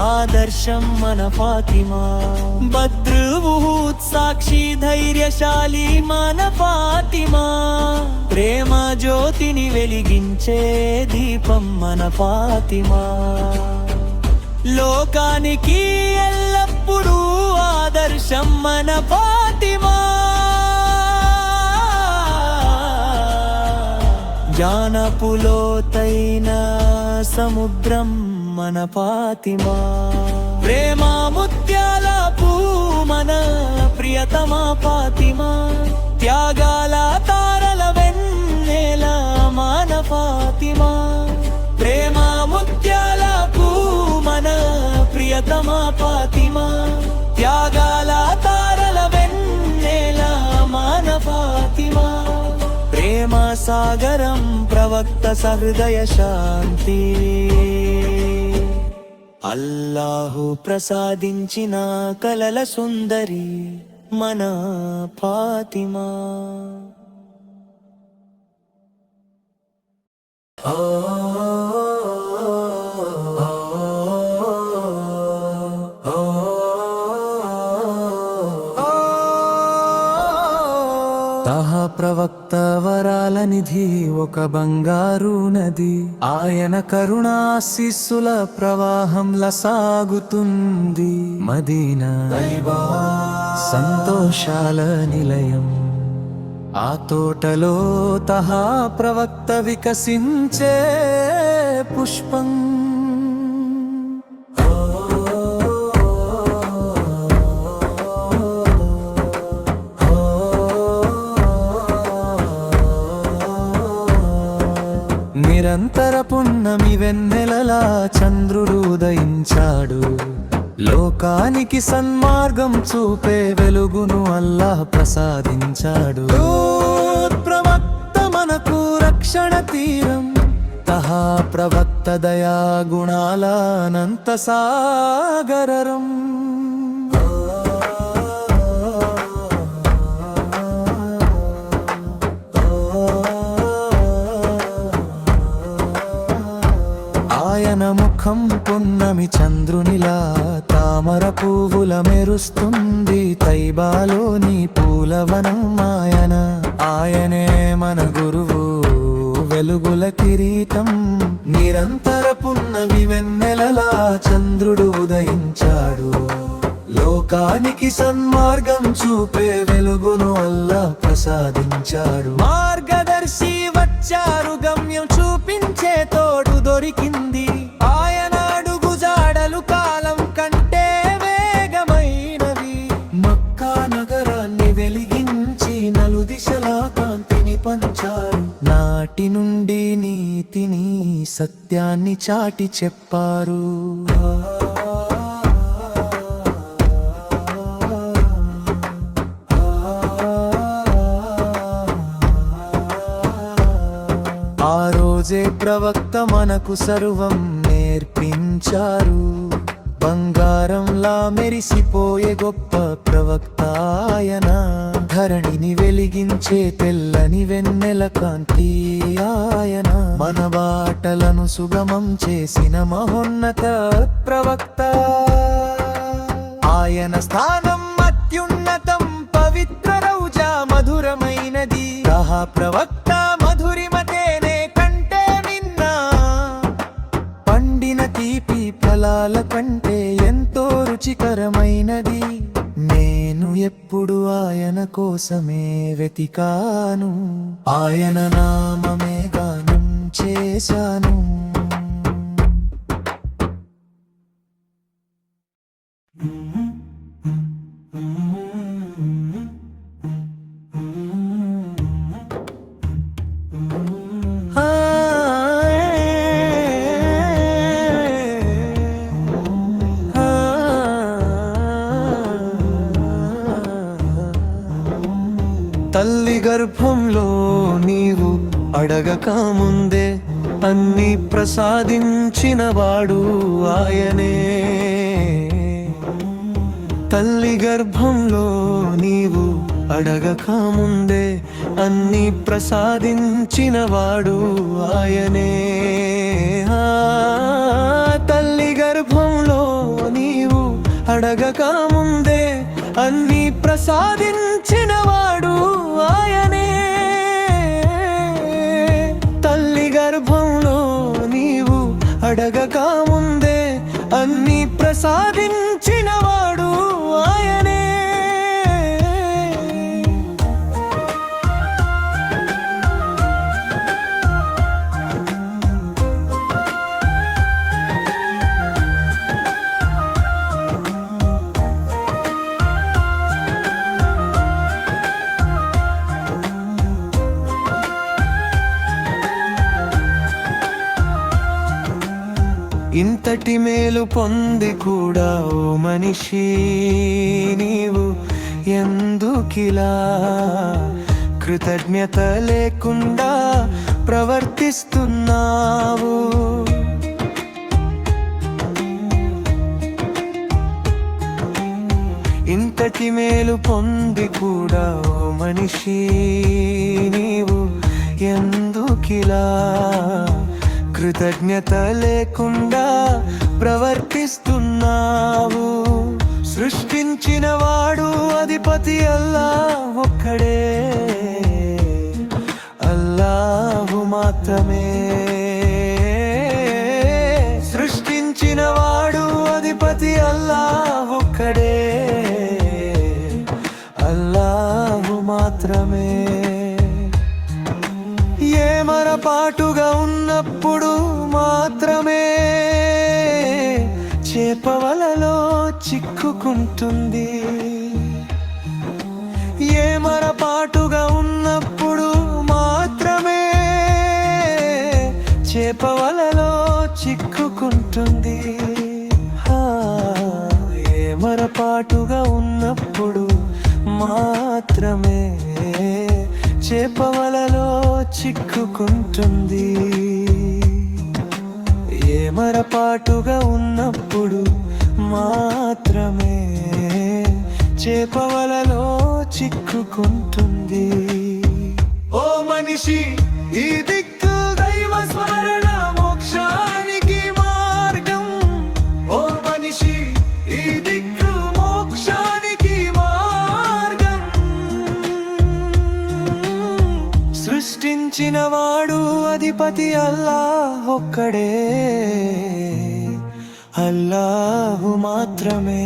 ఆదర్శం మన ఫాతిమా. బద్ర్ ఉహుద్ సాక్షి ధైర్యశాలి మన ఫాతిమా. ప్రేమ జ్యోతిని వెలిగించే దీపం మన ఫాతిమా. లోకానికి ఎల్లప్పుడూ ఆదర్శం మన ఫాతిమా. జ్ఞానపు లోతైన సముద్రం మన ఫాతిమా. ప్రేమ ముత్యాల పూ మన ప్రియతమా ఫాతిమా. త్యాగాల తారల వెన్నెల మన ఫాతిమా. ప్రేమ ముత్యాల పూ మన ప్రియతమా ఫాతిమా. త్యాగాల తారల వెన్నెల మన ఫాతిమా. ప్రేమ సాగరం ప్రవక్త సహృదయ శాంతి. అల్లాహు ప్రసాదించిన కలల సుందరి మన ఫాతిమా. తహా ప్రవక్త వరాల నిధి, ఒక బంగారు నది. ఆయన కరుణాశిస్సుల ప్రవాహంలా సాగుతుంది. మదీనా సంతోషాల నిలయం. ఆ తోటలో తహా ప్రవక్త వికసించే పుష్పం. నిరంతర పున్నమి వెన్నెలలా చంద్రుడు ఉదయించాడు. లోకానికి సన్మార్గం చూపే వెలుగును అల్లాహ్ ప్రసాదించాడు. ప్రవక్త మనకు రక్షణ తీరం. తహా ప్రవక్త దయా గుణాల అనంత సాగరం. ఆయన ముఖం పున్నమి చంద్రునిలా తామర పువ్వుల మెరుస్తుంది. తైబాలోని పూలవనం ఆయన. ఆయనే మన గురువు, వెలుగుల కిరీటం. నిరంతర పున్నమి వెన్నెలలా చంద్రుడు ఉదయించాడు. లోకానికి సన్మార్గం చూపే వెలుగును అల్లాహ్ ప్రసాదించాడు. మార్గదర్శి వచ్చారు, గమ్యం చూపించే తోడు దొరికింది. ఆయన అడుగు జాడలు కాలం కంటే వేగమైనవి. మక్కా నగరాన్ని వెలిగించి నలుదిశలా కాంతిని పంచారు. నాటి నుండి నీతిని సత్యాన్ని చాటి చెప్పారు. ఆ రోజే ప్రవక్త మనకు సర్వం నేర్పించారు. బంగారంలా మెరిసిపోయే గొప్ప ప్రవక్త ఆయన. ధరణిని వెలిగించే తెల్లని వెన్నెల కాంతి ఆయన. మన బాటలను సుగమం చేసిన మహోన్నత ప్రవక్త ఆయన. స్థానం అత్యున్నతం, పవిత్ర రౌజా మధురమైనది. ప్రవక్త మధురిమ తేనె కంటే నిన్న, పండిన తీపి ఫలాల కంటే ఎంతో రుచికరమైనది. నేను ఎప్పుడు ఆయన కోసమే వెతికాను, ఆయన నామమే గానం చేశాను. తల్లి గర్భంలో నీవు అడగక ముందే అన్ని ప్రసాదించినవాడు ఆయనే. తల్లి గర్భంలో నీవు అడగక ముందే అన్ని ప్రసాదించినవాడు ఆయనే. తల్లి గర్భంలో నీవు అడగక ముందే అన్ని ప్రసాదించినవాడు ఆయనే. తల్లి గర్భంలో నీవు అడగక ముందే అన్ని ప్రసాదించినవాడు ఆయనే. ఇంతటి మేలు పొంది కూడా ఓ మనిషి నీవు ఎందుకిలా కృతజ్ఞత లేకుండా ప్రవర్తిస్తున్నావు? ఇంతటి మేలు పొంది కూడా ఓ మనిషి నీవు ఎందుకిలా కృతజ్ఞత లేకుండా ప్రవర్తిస్తున్నావు? సృష్టించిన వాడు అధిపతి అల్లాహ్ ఒక్కడే, అల్లాహు మాత్రమే. సృష్టించిన వాడు అధిపతి అల్లాహ్ ఒక్కడే, అల్లాహు మాత్రమే. ఏమరపాటుగా ఉన్నప్పుడు మాత్రమే చేపవలలో చిక్కుకుంటుంది. ఏమరపాటుగా ఉన్నప్పుడు మాత్రమే చేపవలలో చిక్కుకుంటుంది. ఏమరపాటుగా ఉన్నప్పుడు మాత్రమే చేపవలలో చిక్కుకుంటుంది. ఏమరపాటుగా ఉన్నప్పుడు మాత్రమే చేపవలలో చిక్కుకుంటుంది. ఓ మనిషి, ఈ దిక్కు దైవ స్మరణ మోక్షానికి మార్గం. ఓ మనిషి, ఈ దిక్కు మోక్షానికి మార్గం. సృష్టించిన వాడు అధిపతి అల్లాహ్ ఒక్కడే, అల్లాహు మాత్రమే.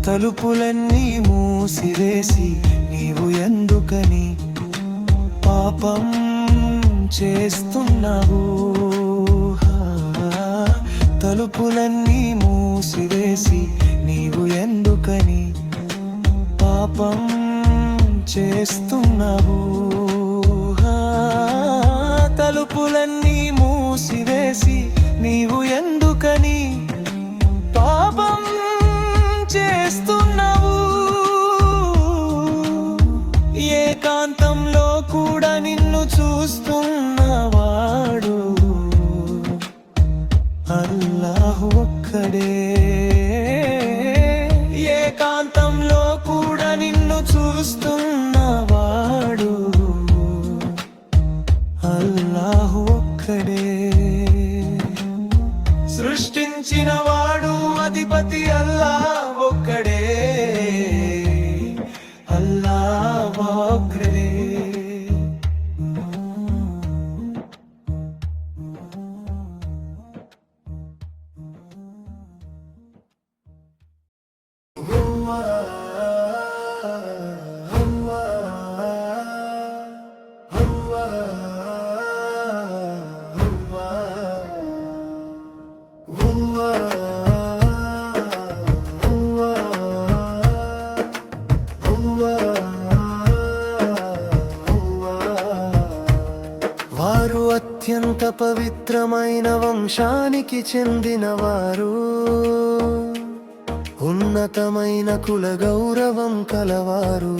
తలుపులన్నీ మూసివేసి నీవు ఎందుకని పాపం చేస్తున్నావు? తలుపులన్నీ మూసివేసి నీవు ఎందుకని పాపం చేస్తున్నావు. తలుపులన్నీ మూసివేసి నీవు ఎందుకని పాపం చేస్తున్నావు? ఏకాంతంలో కూడా నిన్ను చూస్తున్నవాడు అల్లాహు ఒక్కడే. ఏకాంతంలో కూడా నిన్ను చూస్తున్నవాడు అల్లాహు ఒక్కడే. సృష్టించిన వాడు అధిపతి అల్లాహ్ ఒక్కడే, అల్లాహ్ ఒక్కడే. వారు అత్యంత పవిత్రమైన వంశానికి చెందినవారు, ఉన్నతమైన కుల గౌరవం కలవారు.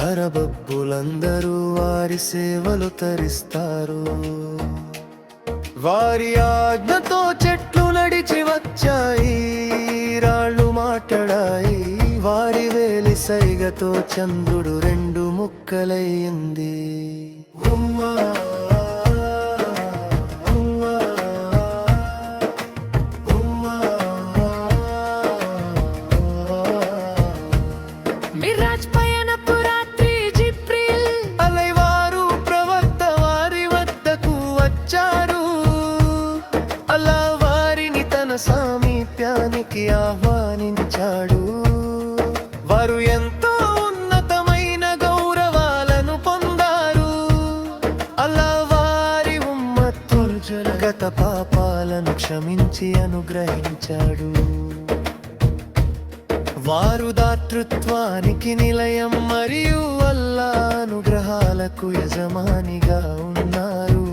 అరబబ్బులందరూ వారి సేవలు తరిస్తారు. వారి ఆజ్ఞతో చెట్లు నడిచి వచ్చాయి, రాళ్ళు మాట్లాడాయి. వారి వేలి సైగతో చంద్రుడు రెండు ముక్కలయ్యింది. సామీప్యానికి ఆహ్వానించాడు. వారు ఎంతో ఉన్నతమైన గౌరవాలను పొందారు. అల్లా వారి ఉమ్మత్తులు గత పాపాలను క్షమించి అనుగ్రహించాడు. వారు దాతృత్వానికి నిలయం మరియు అల్లా అనుగ్రహాలకు యజమానిగా ఉన్నారు.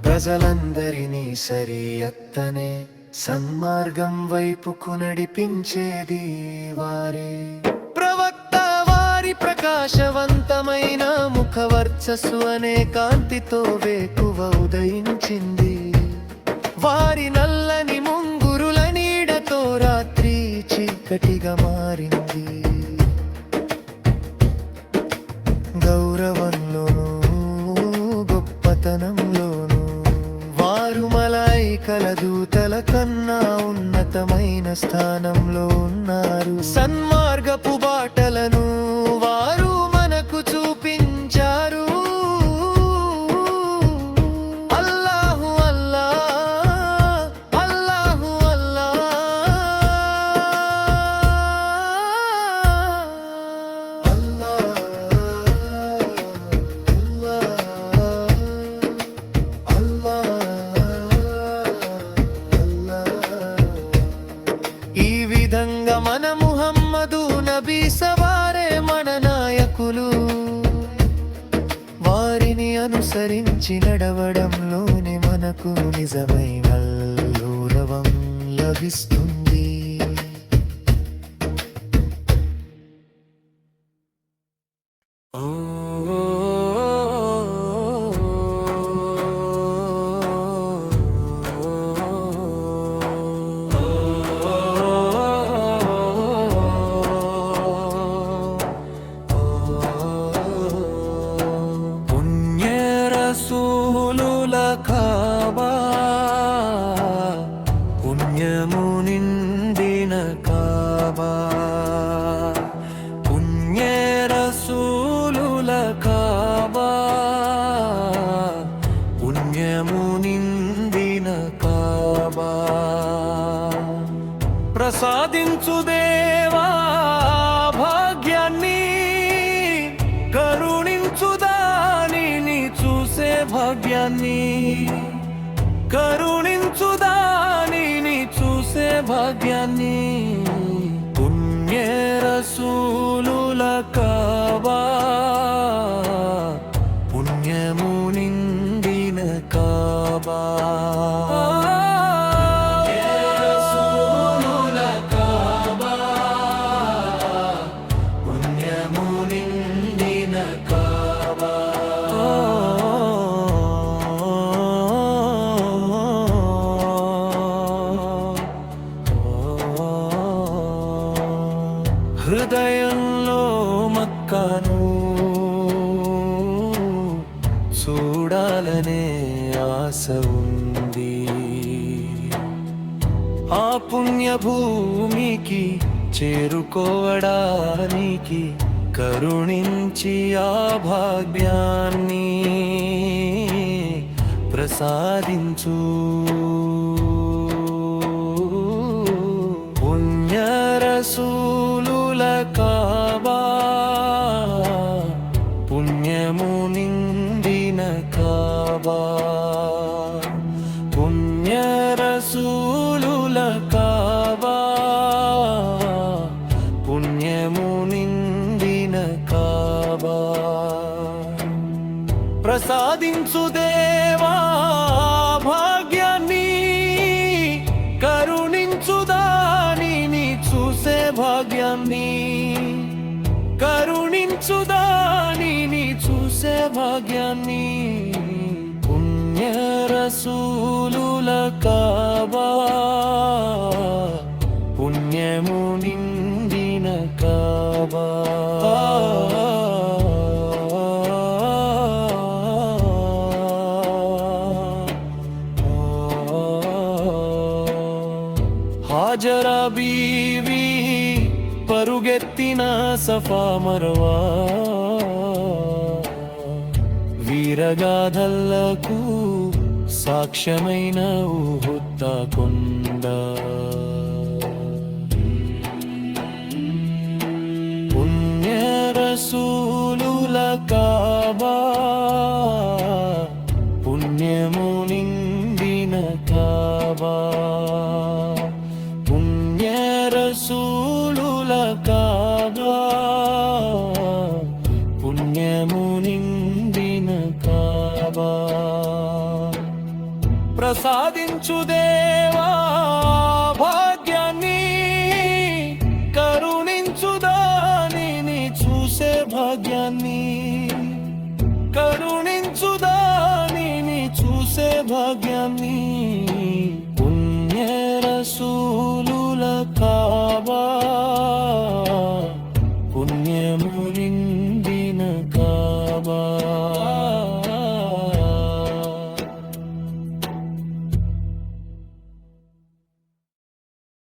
ప్రజలందరినీ సరియత్తనే సన్మార్గం వైపుకు నడిపించేది వారే. ప్రవక్త వారి ప్రకాశవంతమైన ముఖవర్చస్సు అనే కాంతితో వేకువ ఉదయించింది. వారి నల్లని ముంగురుల నీడతో రాత్రి చీకటిగా మారింది. గౌరవంలోనూ గొప్పతనంలోనూ వారు మలాయికల దూతల కన్నా ఉన్నతమైన స్థానంలో ఉన్నారు. సన్మార్గపు బాటలను వారు మనకు చూపించారు. అల్లాహు అల్లాహ్, అల్లాహు ఈ విధంగా మన ముహమ్మదు నబీ సవారే మన నాయకులు. వారిని అనుసరించి నడవడంలోనే మనకు నిజమైన గౌరవం లభిస్తుంది. రసూలుల కాబా పుణ్యము నిండిన కాబా. పుణ్య రసూలుల కాబా పుణ్యము నిండిన కాబా. ప్రసాదించు దేవా భాగ్యాన్ని, కరుణించుదా భాగ్యాన్ని, కరుణించుదానిని చూసే భాగ్యాన్ని. పుణ్య రసూలు చేరాలనే ఆశ ఉంది. ఆ పుణ్యభూమికి చేరుకోవడానికి కరుణించి ఆ భాగ్యాన్ని ప్రసాదించు. పుణ్యరసూలుల కాబా, పుణ్యము నిండిన కాబా, పుణ్యరసూలుల కాబా, పుణ్యము నిండిన కాబా. ప్రసాదించు దేవా భాగ్యాన్ని, కరుణించు దానిని చూసే భాగ్యాన్ని, కరుణించు దానిని చూసే భాగ్యాన్ని. పుణ్యరసూలుల కాబా, పుణ్యము నిండిన కాబా. హాజరా బీవి పరుగెత్తిన సఫా మరవా, వీరగాథలకు సాక్ష్యమైన ఉహుద్ద కొండ. పుణ్యరసూలుల కాబా, పుణ్యము నిండిన కాబా, పుణ్యరసూలుల కాబా, పుణ్యము నిండిన కాబా. ప్రసాదించు దేవా భాగ్యాన్ని, కరుణించు దానిని చూసే భాగ్యాన్ని, కరుణించు దానిని చూసే భాగ్యాన్ని. పుణ్యరసూలుల కాబా,